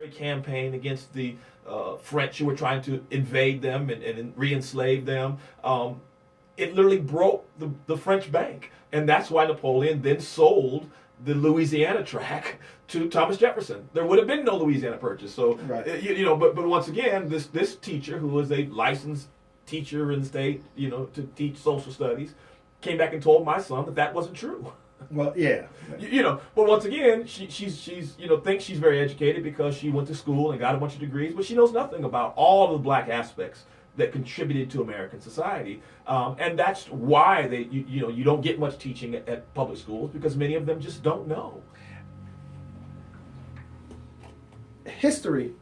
campaign against the French who were trying to invade them and re-enslave them. It literally broke the French bank. And that's why Napoleon then sold the Louisiana tract to Thomas Jefferson. There would have been no Louisiana Purchase. So, Right. but once again, this teacher, who was a licensed teacher in the state, to teach social studies, came back and told my son that wasn't true. Well, yeah. But once again, she's thinks she's very educated because she went to school and got a bunch of degrees, but she knows nothing about all of the black aspects that contributed to American society, and that's why you don't get much teaching at public schools, because many of them just don't know. History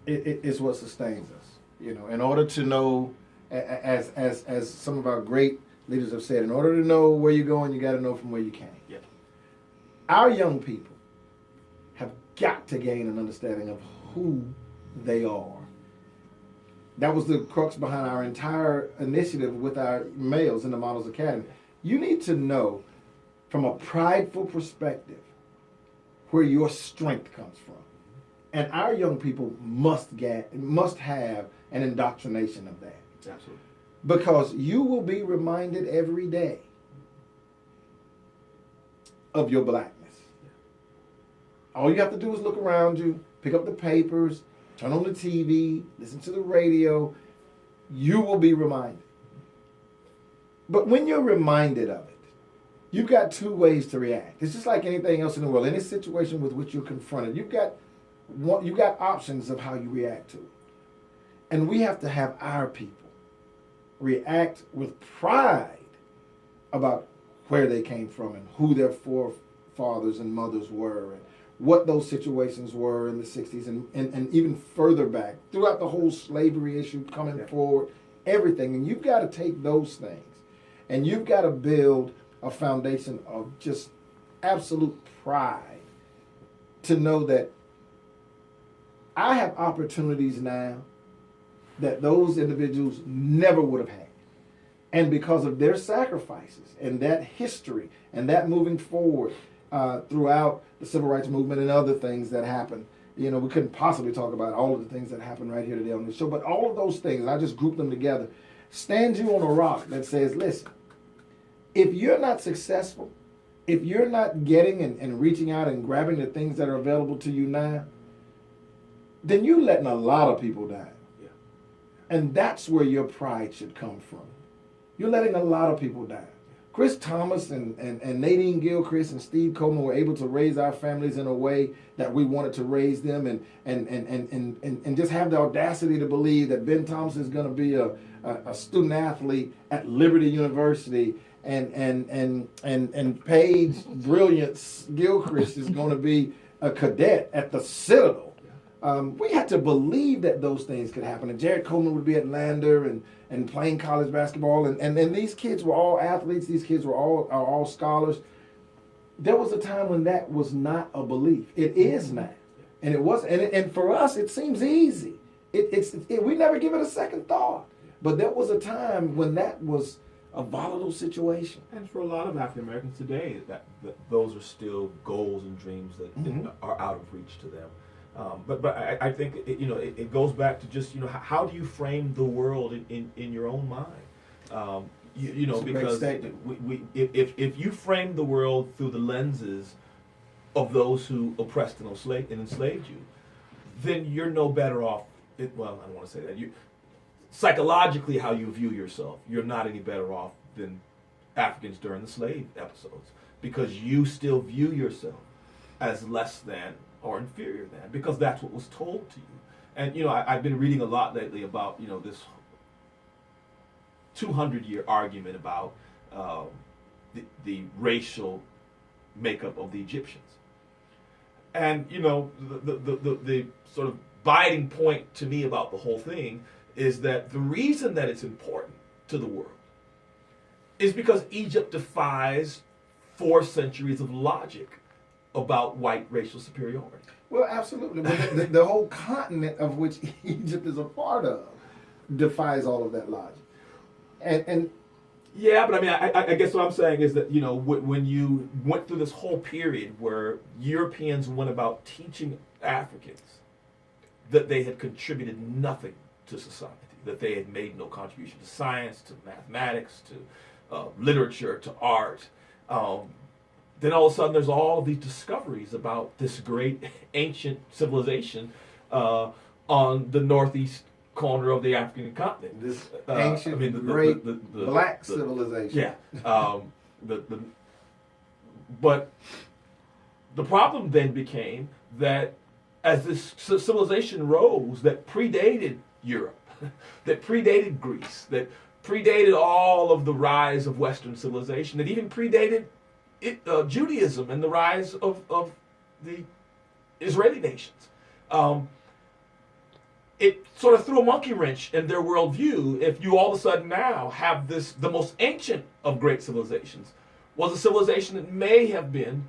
is what sustains us. In order to know, as some of our great leaders have said, in order to know where you're going, you got to know from where you came. Yep. Our young people have got to gain an understanding of who they are. That was the crux behind our entire initiative with our males in the Models Academy. You need to know, from a prideful perspective, where your strength comes from. And our young people must have an indoctrination of that. Absolutely. Because you will be reminded every day of your blackness. All you have to do is look around you, pick up the papers, turn on the TV, listen to the radio. You will be reminded. But when you're reminded of it, you've got two ways to react. It's just like anything else in the world. Any situation with which you're confronted, you've got options of how you react to it. And we have to have our people react with pride about where they came from and who their forefathers and mothers were and what those situations were in the 60s and even further back throughout the whole slavery issue coming forward, everything. And you've got to take those things and you've got to build a foundation of just absolute pride to know that I have opportunities now that those individuals never would have had. And because of their sacrifices and that history and that moving forward throughout the civil rights movement and other things that happened, we couldn't possibly talk about all of the things that happened right here today on the show, but all of those things, I just grouped them together, stand you on a rock that says, listen, if you're not successful, if you're not getting and reaching out and grabbing the things that are available to you now, then you're letting a lot of people down. And that's where your pride should come from. You're letting a lot of people down. Chris Thomas and Nadine Gilchrist and Steve Coleman were able to raise our families in a way that we wanted to raise them and just have the audacity to believe that Ben Thomas is going to be a student athlete at Liberty University and Paige Brilliance Gilchrist is going to be a cadet at the Citadel. We had to believe that those things could happen. And Jared Coleman would be at Lander and playing college basketball. And these kids were all athletes. These kids are all scholars. There was a time when that was not a belief. It is now. And it was. And for us, it seems easy. We never give it a second thought. But there was a time when that was a volatile situation. And for a lot of African Americans today, that those are still goals and dreams that are out of reach to them. But I think it goes back to just how do you frame the world in your own mind? Because if you frame the world through the lenses of those who oppressed and enslaved you, then you're no better off. Well, I don't want to say that. Psychologically, how you view yourself, you're not any better off than Africans during the slave episodes, because you still view yourself as less than or inferior than, because that's what was told to you. And I've been reading a lot lately about this 200-year argument about the racial makeup of the Egyptians. And the sort of biting point to me about the whole thing is that the reason that it's important to the world is because Egypt defies 4 centuries of logic about white racial superiority. Well, absolutely. But the whole continent of which Egypt is a part of defies all of that logic. And yeah, but I mean, I guess what I'm saying is that when you went through this whole period where Europeans went about teaching Africans that they had contributed nothing to society, that they had made no contribution to science, to mathematics, to literature, to art. Then all of a sudden there's all of these discoveries about this great ancient civilization on the northeast corner of the African continent. This ancient, great black civilization. Yeah. But the problem then became that as this civilization rose that predated Europe, that predated Greece, that predated all of the rise of Western civilization, that even predated Judaism and the rise of the Israeli nations. It sort of threw a monkey wrench in their worldview if you all of a sudden now have this, the most ancient of great civilizations, was a civilization that may have been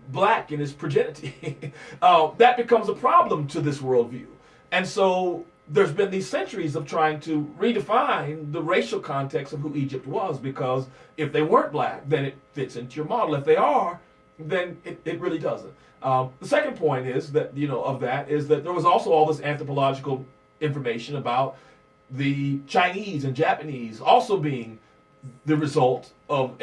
black in its progeny. That becomes a problem to this worldview. And so there's been these centuries of trying to redefine the racial context of who Egypt was, because if they weren't black, then it fits into your model. If they are, then it really doesn't. The second point is that, is that there was also all this anthropological information about the Chinese and Japanese also being the result of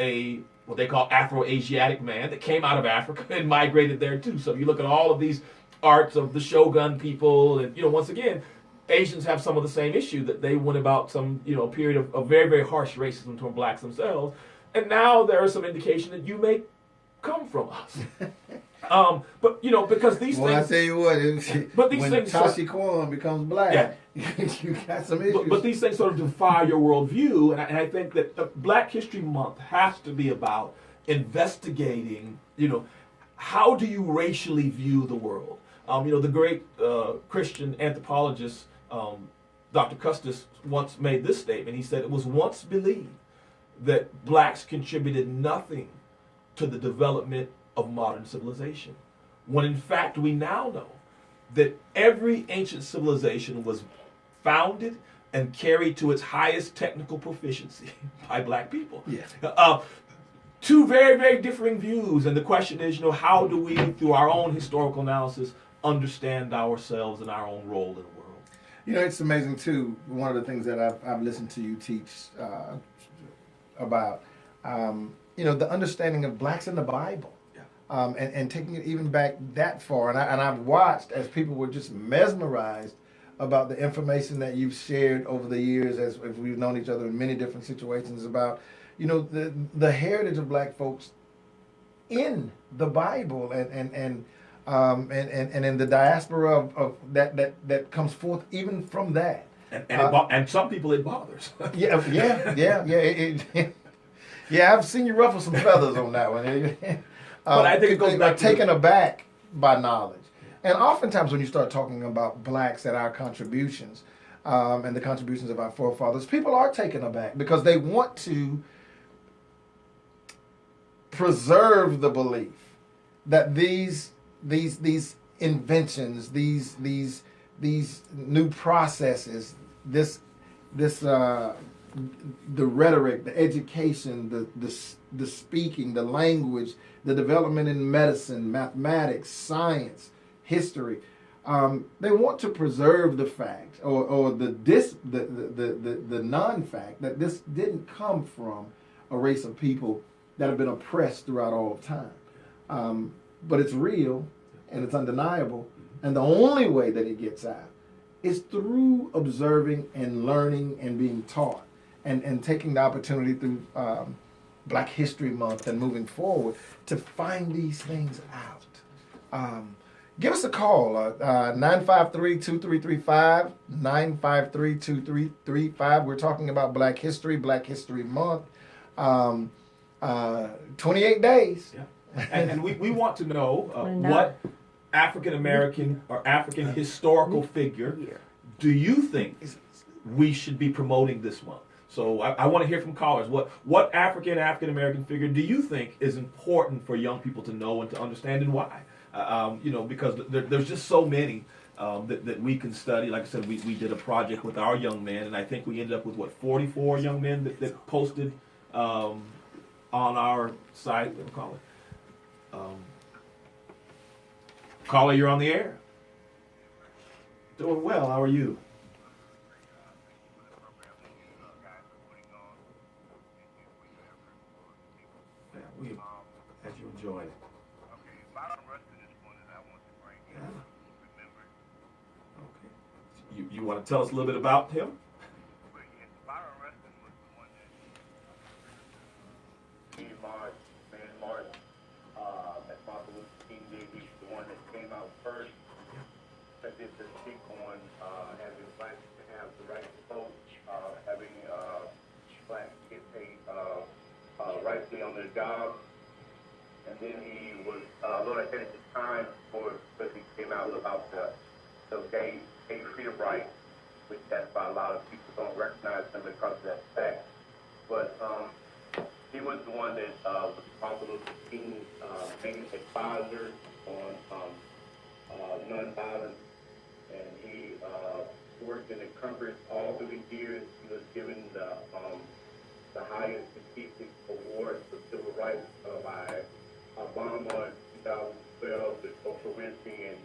what they call Afro-Asiatic man that came out of Africa and migrated there too. So you look at all of these arts of the Shogun people, and once again, Asians have some of the same issue, that they went about some period of very, very harsh racism toward blacks themselves, and now there is some indication that you may come from us. But because these things. I tell you what, but these when things Tashi Kwan becomes black, you got some issues. But these things sort of defy your worldview, and I think that Black History Month has to be about investigating. How do you racially view the world? The great Christian anthropologist Dr. Custis once made this statement. He said, "It was once believed that blacks contributed nothing to the development of modern civilization, when in fact we now know that every ancient civilization was founded and carried to its highest technical proficiency by black people." Yeah. Two very, very differing views, and the question is, how do we, through our own historical analysis, understand ourselves and our own role in the world? It's amazing too. One of the things that I've listened to you teach about, the understanding of blacks in the Bible. And taking it even back that far. And I've watched as people were just mesmerized about the information that you've shared over the years as we've known each other in many different situations about, the heritage of black folks in the Bible and in the diaspora of that comes forth even from that. And some people it bothers. Yeah. Yeah, I've seen you ruffle some feathers on that one. But I think it goes back to taken aback by knowledge. And oftentimes when you start talking about blacks and our contributions and the contributions of our forefathers, people are taken aback because they want to preserve the belief that these inventions, these new processes, the rhetoric, the education, the speaking, the language, the development in medicine, mathematics, science, history. They want to preserve the fact or the non-fact that this didn't come from a race of people that have been oppressed throughout all of time. But it's real and it's undeniable. And the only way that it gets out is through observing and learning and being taught and taking the opportunity through Black History Month and moving forward to find these things out. Give us a call, 953-2335, 953-2335. We're talking about Black History Month. 28 days. Yeah. And we want to know what African American or African historical figure do you think we should be promoting this month? So I want to hear from callers. What African American figure do you think is important for young people to know and to understand, and why? Because there's just so many that we can study. Like I said, we did a project with our young men, and I think we ended up with 44 young men that posted on our site. What do we call it? Caller, you're on the air. Doing well. How are you? Yeah, we as you enjoy it. Yeah. Okay. You want to tell us a little bit about him? That Martin Luther King Day, he's the one that came out first. That did the speak on having blacks to have the right to vote, having blacks get paid rightfully on their jobs. And then he was a little ahead of his time because he came out about the gay freedom rights, which that's why a lot of people don't recognize him because of that fact. But he was the one that was Martin Luther King's main advisor on nonviolence, and he worked in the Congress all through the years. He was given the highest prestigious award for civil rights by Obama in 2012 with Oprah Winfrey, and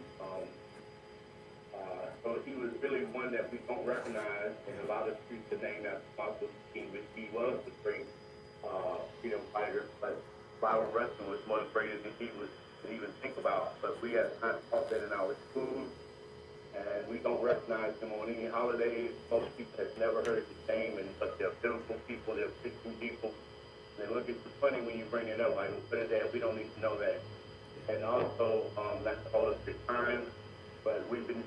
so he was really one that we don't recognize, and a lot of streets are named after Martin Luther King, which he was the great freedom fighter, but flower wrestling was much greater than he was to even think about. But we have not taught that in our schools, and we don't recognize them on any holidays. Most people have never heard his name, but they're beautiful people, they're Christian people. They look at you funny when you bring it up. Like, we don't need to know that. And also, not to hold us to time, but we've been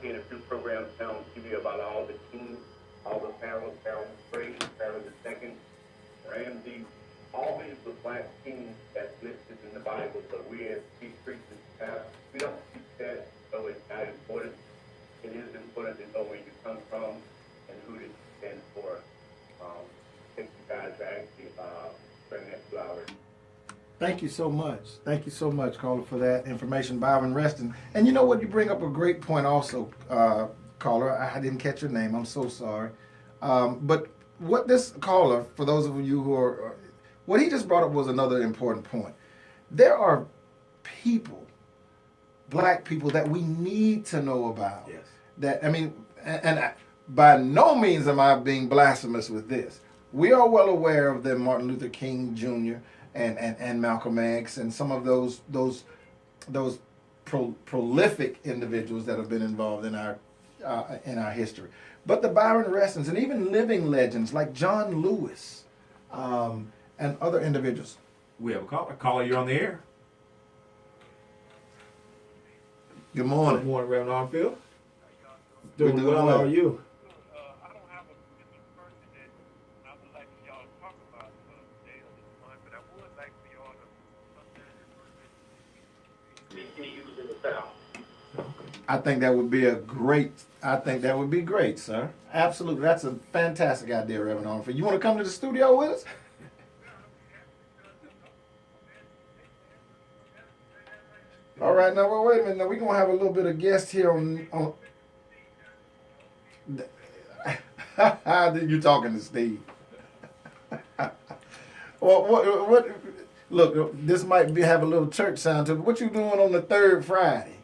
seeing a few programs now on TV about all the kings, all the pharaohs, Pharaoh the First, Pharaoh the Second, Ramsey, all these were black kings that's listed in the Bible, but we as chief priests we don't teach that, so it's not important. It is important to know where you come from and who this stands for. Thank you guys for actually bringing that to our. Thank you so much. Thank you so much, caller, for that information, Byron Reston. And you know what? You bring up a great point also, caller. I didn't catch your name. I'm so sorry. But what this caller, for those of you who are, what he just brought up was another important point. There are people, black people, that we need to know about. Yes. That, I mean, and by no means am I being blasphemous with this. We are well aware of the Martin Luther King Jr. and Malcolm X and some of those prolific individuals that have been involved in our history. But the Byron Restons and even living legends like John Lewis and other individuals. We have a caller. Caller, you're on the air. Good morning. Good morning, Reverend Armfield. We're Doing doing well. well. How are you? I don't have a particular person that I would like for y'all to talk about today or this month, but I would like for y'all to use in the South. I think that would be great, sir. Absolutely. That's a fantastic idea, Reverend Armfield. You want to come to the studio with us? All right, now well, wait a minute. Now we're gonna have a little bit of guest here on. You talking to Steve? Well, what? Look, this might have a little church sound to it. What you doing on the third Friday?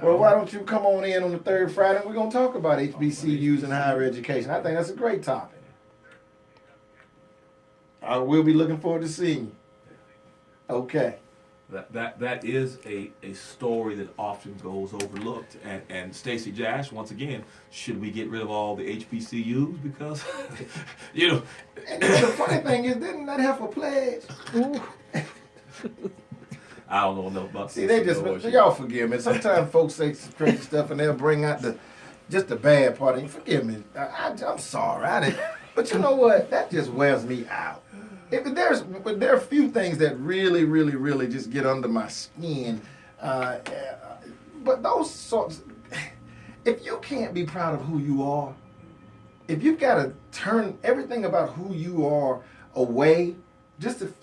Well, why don't you come on in on the third Friday? We're gonna talk about HBCUs and higher education. I think that's a great topic. I will be looking forward to seeing you. Okay. That is a story that often goes overlooked. And Stacey Jash, once again, should we get rid of all the HBCUs? Because, you know. And the funny thing is, didn't that have a pledge? I don't know enough about See, y'all forgive me. Sometimes folks say some crazy stuff and they'll bring out just the bad part. And forgive me. I'm sorry. But you know what? That just wears me out. There are a few things that really, really, really just get under my skin. But those sorts, if you can't be proud of who you are, if you've got to turn everything about who you are away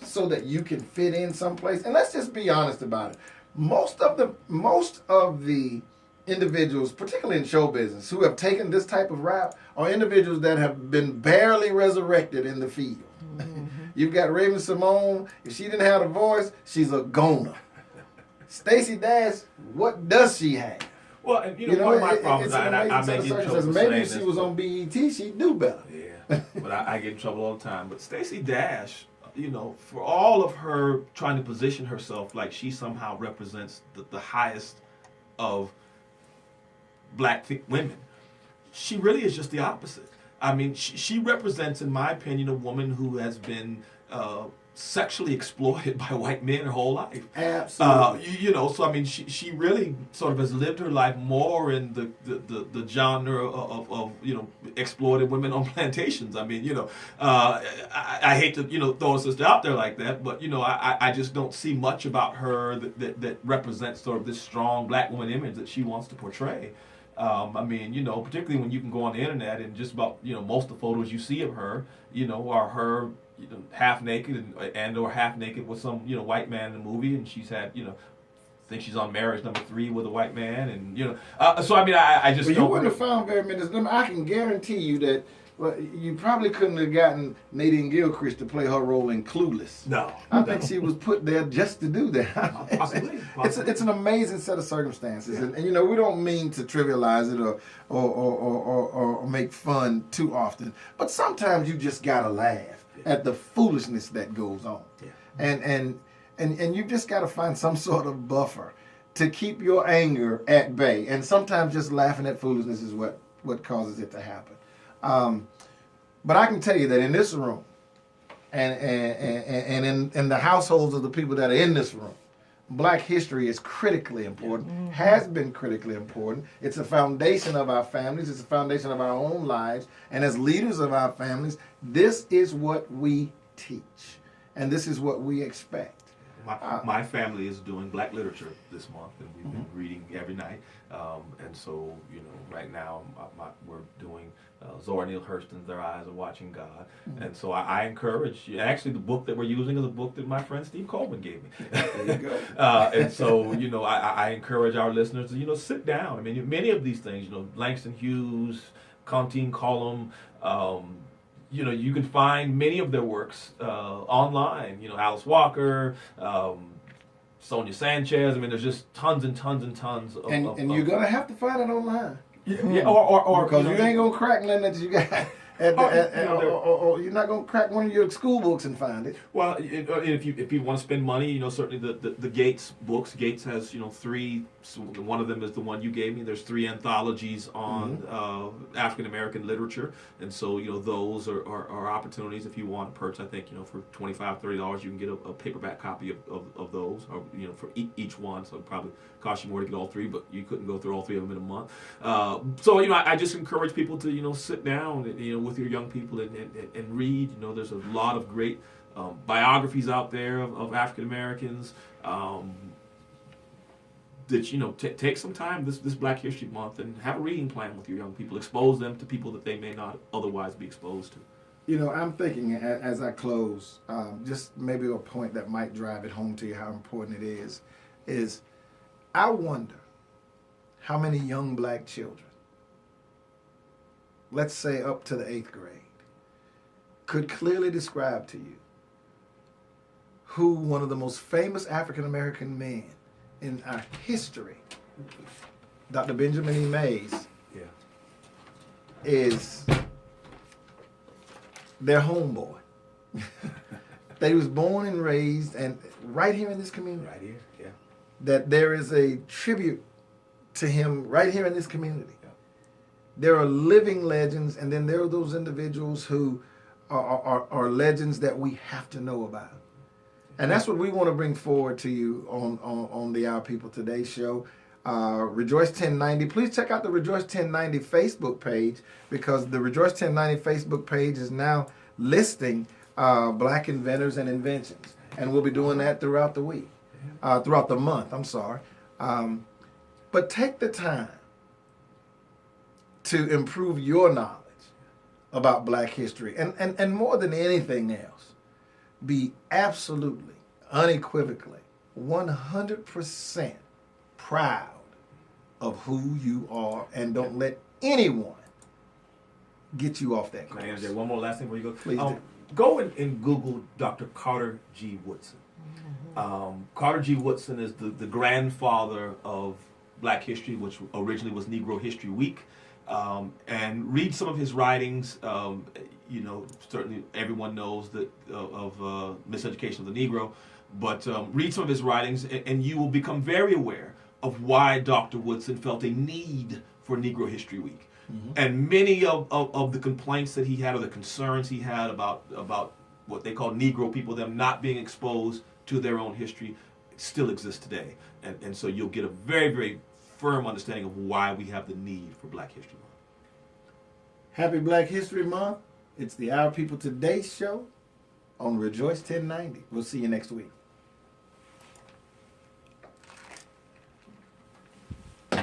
so that you can fit in someplace, and let's just be honest about it. Most of the individuals, particularly in show business, who have taken this type of route are individuals that have been barely resurrected in the field. Mm-hmm. You've got Raven Simone. If she didn't have a voice, she's a goner. Stacey Dash, what does she have? Well, and one of my problems, it's an I amazing may set get of in trouble for circumstances. Maybe if saying she this, was on BET, she'd do better. Yeah, but I get in trouble all the time. But Stacey Dash, for all of her trying to position herself like she somehow represents the highest of black women, she really is just the opposite. I mean, she represents, in my opinion, a woman who has been sexually exploited by white men her whole life. Absolutely. So I mean, she really sort of has lived her life more in the genre of exploited women on plantations. I mean, I hate to throw a sister out there like that, but I just don't see much about her that represents sort of this strong black woman image that she wants to portray. I mean, particularly when you can go on the internet and just about, most of the photos you see of her, are her, half naked and or half naked with some, white man in the movie, and she's had, I think she's on marriage number 3 with a white man, and so I mean, I just well, don't. You wouldn't have found very many. I can guarantee you that. Well, you probably couldn't have gotten Nadine Gilchrist to play her role in Clueless. No, I think she was put there just to do that. Possibly. It's an amazing set of circumstances, yeah. and we don't mean to trivialize it or make fun too often, but sometimes you just gotta laugh at the foolishness that goes on, and you just gotta find some sort of buffer to keep your anger at bay, and sometimes just laughing at foolishness is what causes it to happen. But I can tell you that in this room, and in the households of the people that are in this room, Black history is critically important, has been critically important. It's a foundation of our families. It's a foundation of our own lives. And as leaders of our families, this is what we teach. And this is what we expect. My family is doing Black literature this month, and we've been reading every night. And so, right now we're doing Zora Neale Hurston's Their Eyes Are Watching God. And so I encourage you. Actually, the book that we're using is a book that my friend Steve Coleman gave me. There you go. And so, I encourage our listeners to, sit down. I mean, many of these things, Langston Hughes, Contine Column, you can find many of their works online. Alice Walker, Sonia Sanchez. I mean, there's just tons and tons and tons of. And you're gonna have to find it online. Yeah, or because you ain't gonna crack nothing that you got. Or you're not gonna crack one of your school books and find it. Well, if you want to spend money, certainly the Gates books. Gates has 3. So one of them is the one you gave me. There's 3 anthologies on African American literature, and so those are opportunities if you want to purchase. I think for $25-$30 you can get a paperback copy of those, or for each one. So it probably cost you more to get all 3, but you couldn't go through all 3 of them in a month. So I just encourage people to sit down with your young people and read. There's a lot of great biographies out there of African Americans. That take some time this Black History Month and have a reading plan with your young people. Expose them to people that they may not otherwise be exposed to. I'm thinking as I close, just maybe a point that might drive it home to you how important it is I wonder how many young Black children, let's say up to the 8th grade, could clearly describe to you who one of the most famous African American men in our history, Dr. Benjamin E. Mays, is their homeboy. That he was born and raised and right here in this community. Right here, yeah. That there is a tribute to him right here in this community. Yeah. There are living legends, and then there are those individuals who are legends that we have to know about. And that's what we want to bring forward to you on the Our People Today show. Rejoice 1090. Please check out the Rejoice 1090 Facebook page, because the Rejoice 1090 Facebook page is now listing Black inventors and inventions. And we'll be doing that throughout the week, throughout the month, I'm sorry. But take the time to improve your knowledge about Black history. And more than anything else, be absolutely, unequivocally, 100% proud of who you are, and don't let anyone get you off that course. One more last thing before you go. Please do. Go and Google Dr. Carter G. Woodson. Carter G. Woodson is the grandfather of Black History, which originally was Negro History Week. And read some of his writings. Certainly everyone knows that of Miseducation of the Negro, but read some of his writings, and you will become very aware of why Dr. Woodson felt a need for Negro History Week. And many of the complaints that he had, or the concerns he had about what they call Negro people, them not being exposed to their own history, still exist today. And so you'll get a very, very firm understanding of why we have the need for Black History Month. Happy Black History Month. It's the Our People Today show on Rejoice 1090. We'll see you next week.